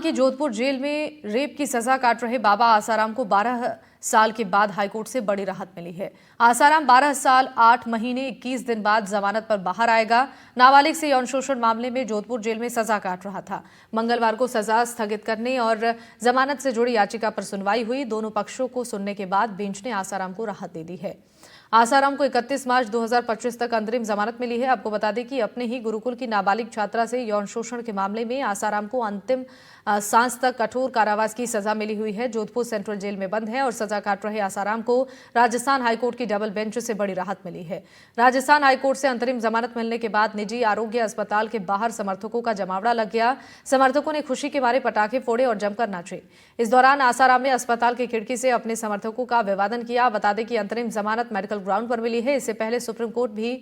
की जोधपुर जेल में रेप की सजा काट रहे बाबा आसाराम को 12 साल के बाद हाईकोर्ट से बड़ी राहत मिली है। आसाराम 12 साल 8 महीने 21 दिन बाद जमानत पर बाहर आएगा। नाबालिग से यौन शोषण मामले में जोधपुर जेल में सजा काट रहा था। मंगलवार को सजा स्थगित करने और जमानत से जुड़ी याचिका पर सुनवाई हुई। दोनों पक्षों को सुनने के बाद बेंच ने आसाराम को राहत दे दी है। आसाराम को 31 मार्च 2025 तक अंतरिम जमानत मिली है। आपको बता दें कि अपने ही गुरुकुल की नाबालिग छात्रा से यौन शोषण के मामले में आसाराम को अंतिम सांस तक कठोर कारावास की सजा मिली हुई है। जोधपुर सेंट्रल जेल में बंद है और सजा काट रहे आसाराम को राजस्थान हाईकोर्ट की डबल बेंच से बड़ी राहत मिली है। राजस्थान हाईकोर्ट से अंतरिम जमानत मिलने के बाद निजी आरोग्य अस्पताल के बाहर समर्थकों का जमावड़ा लग गया। समर्थकों ने खुशी के मारे पटाखे फोड़े और जमकर नाचे। इस दौरान आसाराम ने अस्पताल की खिड़की से अपने समर्थकों का अभिवादन किया। बता दें कि अंतरिम जमानत मेडिकल ग्राउंड पर मिली है। इससे पहले सुप्रीम कोर्ट भी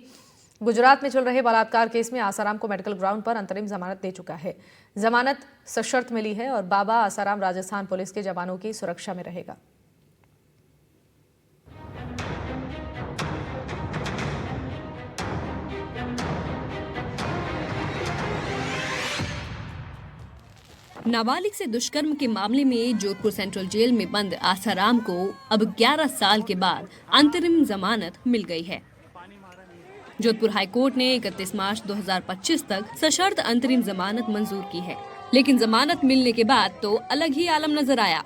गुजरात में चल रहे बलात्कार केस में आसाराम को मेडिकल ग्राउंड पर अंतरिम जमानत दे चुका है। जमानत सशर्त मिली है और बाबा आसाराम राजस्थान पुलिस के जवानों की सुरक्षा में रहेगा। नाबालिग से दुष्कर्म के मामले में जोधपुर सेंट्रल जेल में बंद आसाराम को अब 11 साल के बाद अंतरिम जमानत मिल गई है। जोधपुर हाईकोर्ट ने 31 मार्च 2025 तक सशर्त अंतरिम जमानत मंजूर की है, लेकिन जमानत मिलने के बाद तो अलग ही आलम नजर आया।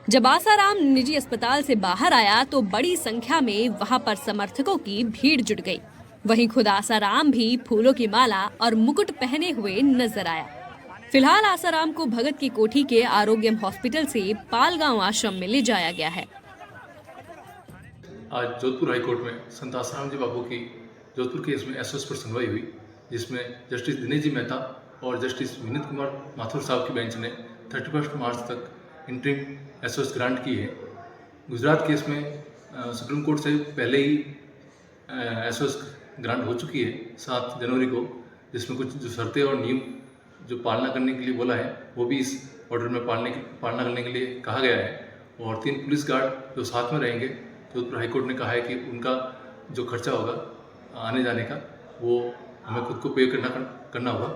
जब आसाराम निजी अस्पताल से बाहर आया तो बड़ी संख्या में वहां पर समर्थकों की भीड़ जुट गई। वहीं खुद आसाराम भी फूलों की माला और मुकुट पहने हुए नजर आया। फिलहाल आसाराम को भगत की कोठी के आरोग्यम हॉस्पिटल से पालगांव आश्रम में ले जाया गया है। आज जोधपुर हाईकोर्ट में संत आसाराम जी बाबू की जोधपुर केस में एसओएस पर सुनवाई हुई, जिसमें जस्टिस दिनेश जी मेहता और जस्टिस विनीत कुमार माथुर साहब की बेंच ने 31 मार्च तक इंटरिम एसओएस ग्रांट की है। गुजरात केस में सुप्रीम कोर्ट से पहले ही एसओएस ग्रांट हो चुकी है 7 जनवरी को, जिसमें कुछ जो शर्तें और नियम जो पालना करने के लिए बोला है वो भी इस ऑर्डर में पालना करने के लिए कहा गया है। और 3 पुलिस गार्ड जो साथ में रहेंगे, जोधपुर हाईकोर्ट ने कहा है कि उनका जो खर्चा होगा आने जाने का वो हमें खुद को पे करना होगा।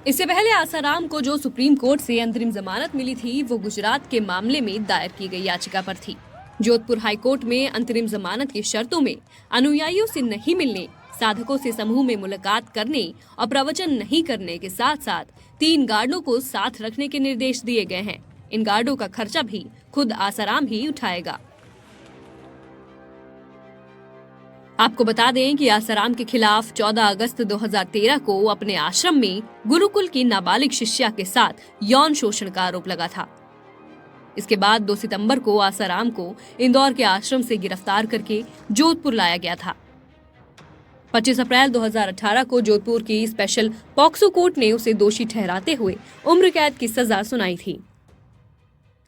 इससे पहले आसाराम को जो सुप्रीम कोर्ट से अंतरिम जमानत मिली थी वो गुजरात के मामले में दायर की गई याचिका पर थी। जोधपुर हाईकोर्ट में अंतरिम जमानत की शर्तों में अनुयायियों से नहीं मिलने, साधकों से समूह में मुलाकात करने और प्रवचन नहीं करने के साथ साथ 3 गार्डों को साथ रखने के निर्देश दिए गए हैं। इन गार्डों का खर्चा भी खुद आसाराम ही उठाएगा। आपको बता दें कि आसाराम के खिलाफ 14 अगस्त 2013 को अपने आश्रम में गुरुकुल की नाबालिग शिष्या के साथ यौन शोषण का आरोप लगा था। इसके बाद 2 सितंबर को आसाराम को इंदौर के आश्रम से गिरफ्तार करके जोधपुर लाया गया था। 25 अप्रैल 2018 को जोधपुर की स्पेशल पॉक्सो कोर्ट ने उसे दोषी ठहराते हुए उम्र कैद की सजा सुनाई थी।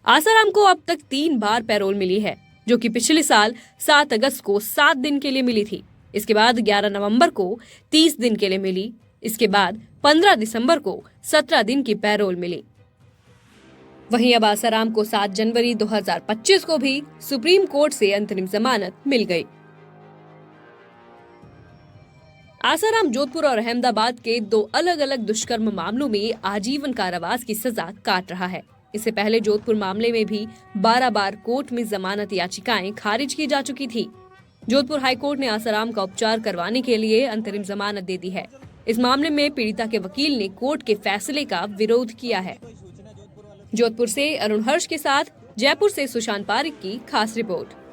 आसाराम को अब तक 3 बार पैरोल मिली है, जो कि पिछले साल 7 अगस्त को 7 दिन के लिए मिली थी। इसके बाद 11 नवंबर को 30 दिन के लिए मिली। इसके बाद 15 दिसंबर को 17 दिन की पैरोल मिली। वहीं अब आसाराम को 7 जनवरी 2025 को भी सुप्रीम कोर्ट से अंतरिम जमानत मिल गई। आसाराम जोधपुर और अहमदाबाद के 2 अलग अलग दुष्कर्म मामलों में आजीवन कारावास की सजा काट रहा है। इससे पहले जोधपुर मामले में भी 12 बार कोर्ट में जमानत याचिकाएं खारिज की जा चुकी थी। जोधपुर हाईकोर्ट ने आसाराम का उपचार करवाने के लिए अंतरिम जमानत दे दी है। इस मामले में पीड़िता के वकील ने कोर्ट के फैसले का विरोध किया है। जोधपुर से अरुण हर्ष के साथ जयपुर से सुशांत पारिक की खास रिपोर्ट।